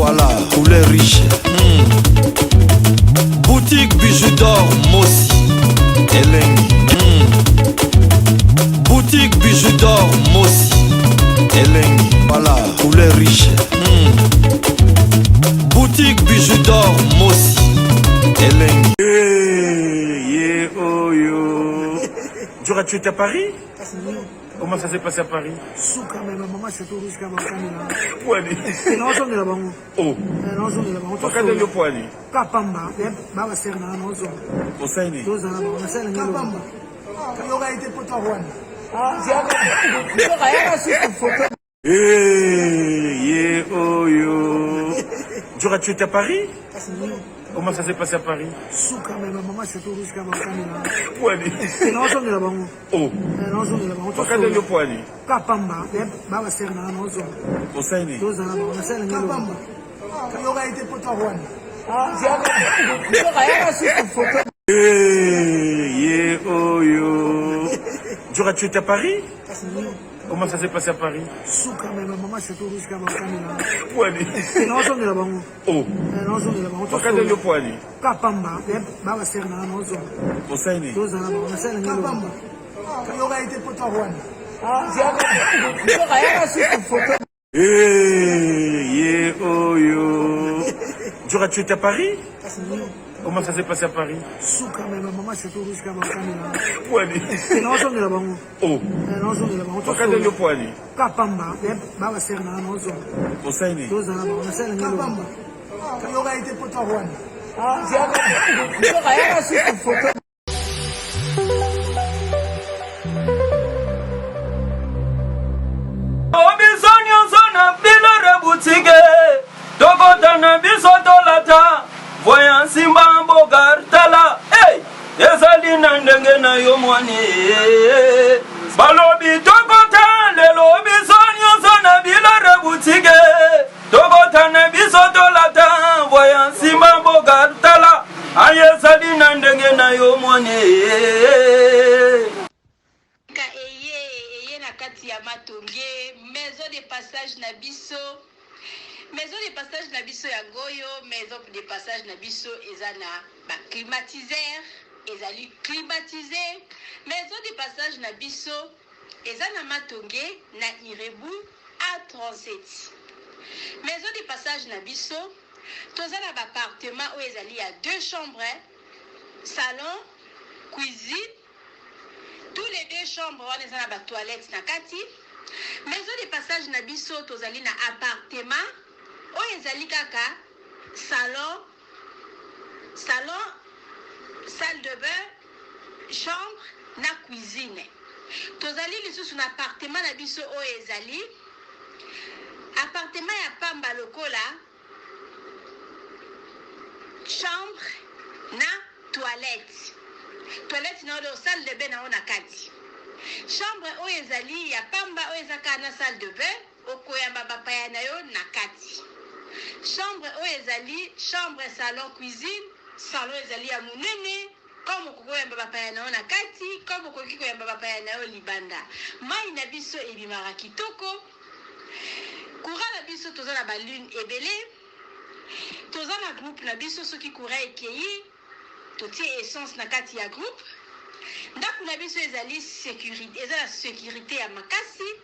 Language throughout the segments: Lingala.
Voilà, poulet riche. Boutique bijoux d'or, Mossi, Elengi. Boutique bijoux d'or, Mossi, Elengi. Voilà, poulet riche. Boutique bijoux d'or, Mossi, Elengi. Oh yo. Djura, tu étais à Paris? Comment ça s'est passé à Paris? Souka mais maman c'est tout risque à Bakamina. Poani. Non son de la bango. Oh. Non son de la bango. Wakati ndio Poani. Kapamba, baba serna non son. Osaini. Doza na bango, c'est le Kapamba. Yoga était pour toi Juan. Oh yo. Djura, tu étais à Paris? Comment ça s'est passé à Paris? Souka mais maman c'est tout risque à Bakamina. Poani. Non son de la bango. Oh. Non son de la bango. Wakati ndio Poani. Kapamba, baba serna non son. Osaini. Doza na bango, c'est le Kapamba. Yoga était pour toi Juan. Oh yo. Djura, tu étais à Paris? Comment ça s'est passé à Paris? Souka mais maman c'est tout risque à Bakamina. Poani. Non son de la bango. Oh. Non son de la bango. Wakati ndio Poani. Kapamba, baba serna non son. Osaini. Doza na bango, c'est le Kapamba. Yoga était pour toi Juan. Oh yo. Djura, tu étais à Paris? Comment ça s'est passé à Paris? Souka mais maman c'est tout risque à Bakamina. Poani. Non son de la bango. Oh. Non son de la bango. Wakati ndio Poani. Kapamba, baba serna non son. Osaini. Doza na bango, c'est le Kapamba. Yoga était pour toi Juan. Voyant Simba Bogartala, hey, Esalina Ndengena Yomwani, Balobi Tokota, le lobi sonyo zona bila reboutique, Tokota Nebisotolata, voyant Simba Bogartala, Ayesalina Ndengena Yomwani. Eye na kati ya matonge, maison de passage na biso. Maison de passage na biso ya goyo, maison de passage na biso ezana ba climatiseur, ezali climatisé. Maison de passage na biso ezana matonge na Irebu A37. Maison de passage na biso tozana ba appartement où ezali ya 2 chambres, salon, cuisine. Tous les 2 chambres on ezana ba toilette na kati. Maison de passage na biso tozali na appartement oyo ezali kaka salon, salle de bain, chambre na cuisine. Tozali lisusu na appartement na biso oyo ezali appartement ya pamba lokola chambre na toilette na oyo salle de bain na ona kati. Chambre oyo ezali ya pamba oyo ezaka na salle de bain okoyamba bapaya na yo na kati. Chambre oyo ezali chambre, salon, cuisine. Salon ezali ya munene comme okoyamba bapaya na yo na kati, comme okoki koyamba bapaya na yo libanda. Mai na biso ebimaka kitoko. Courant na biso toza na balune ebele. Toza na groupe na biso soki courant ekei totie essence na kati ya groupe. Ndako na biso ezali sécurité, ezala sécurité ya makasi.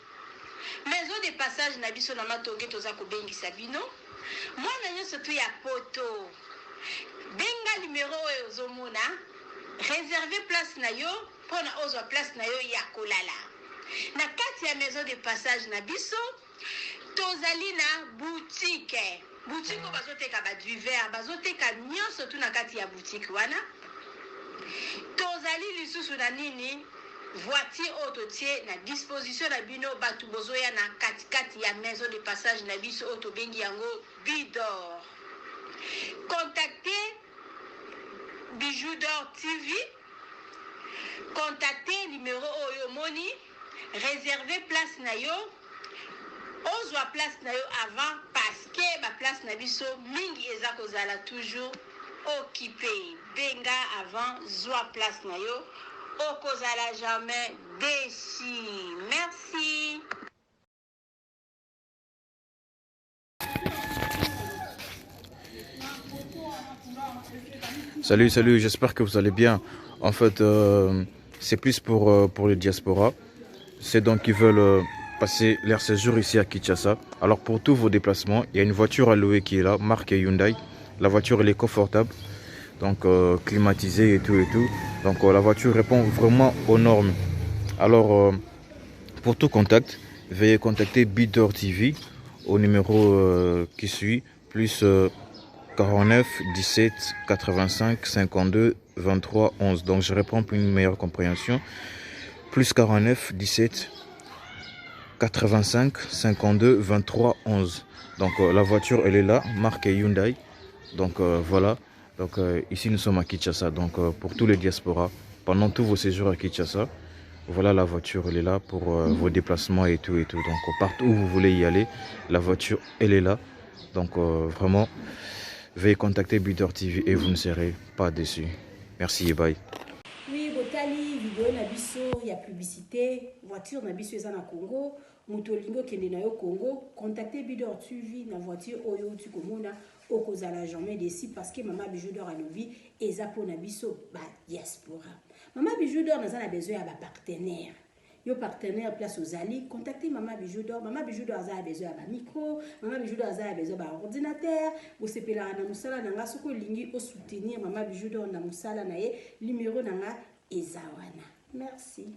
Maison de passage na biso na matonge toza kobengisa bino. Mwana nyonso tu ya poto. Benga numéro oyo ozomona. Réserver place na yo pona ozwa place na yo ya kolala. Na kati ya maison de passage na biso tozali na boutique. Boutique oyo bazoteka ba duvet, bazoteka nyonso tu na kati ya boutique wana. Tozali lisusu na nini voiture autotie na disposition na bino batu bozoya na kati ya maison de passage na biso auto bengi yango Bidor. Contactez Bijoux d'Or TV. Contactez numéro oyo moni. Réservez place na yo. Ozwa place na yo avant parce que ba place na biso mingi eza kozala toujours occupé. Benga avant zwa place na yo. Okozala jamais déçu. Merci. Salut, j'espère que vous allez bien. En fait, c'est plus pour les diasporas. C'est donc qui veulent passer leur séjour ici à Kinshasa. Alors pour tous vos déplacements, il y a une voiture à louer qui est là, marque Hyundai. La voiture elle est confortable, donc climatisée et tout. Donc la voiture répond vraiment aux normes. Alors pour tout contact, veuillez contacter Bidor TV au numéro qui suit, plus 49 17 85 52 23 11. Donc je réponds pour une meilleure compréhension. Plus 49 17 85 52 23 11. Donc la voiture elle est là, marque Hyundai. Donc voilà. Donc ici nous sommes à Kinshasa. Donc pour tous les diasporas, pendant tous vos séjours à Kinshasa, voilà la voiture elle est là pour vos déplacements et tout. Donc partout où vous voulez y aller, la voiture elle est là. Donc vraiment, veuillez contacter Bidor TV et vous ne serez pas déçus. Merci et bye. Oui, botali vidéo na biso ya publicité, voiture na biso eza na Congo, mutolingo kende na yo Congo, contactez Bidor TV na voiture oyo tu komona okozala jamais déçu parce que Mama Bijou d'Or alobi eza po na biso ba diaspora. Mama Bijou d'Or naza na besoin ya ba partenaire. Yo partenaire place aux alliés, contactez Mama Bijou d'Or. Mama Bijou d'Or a besoin d'un micro, Mama Bijou d'Or a besoin d'un ordinateur. Vous savez là na musala nanga soko lingi au soutenir Mama Bijou d'Or na musala na ye numéro nanga ezawana. Merci.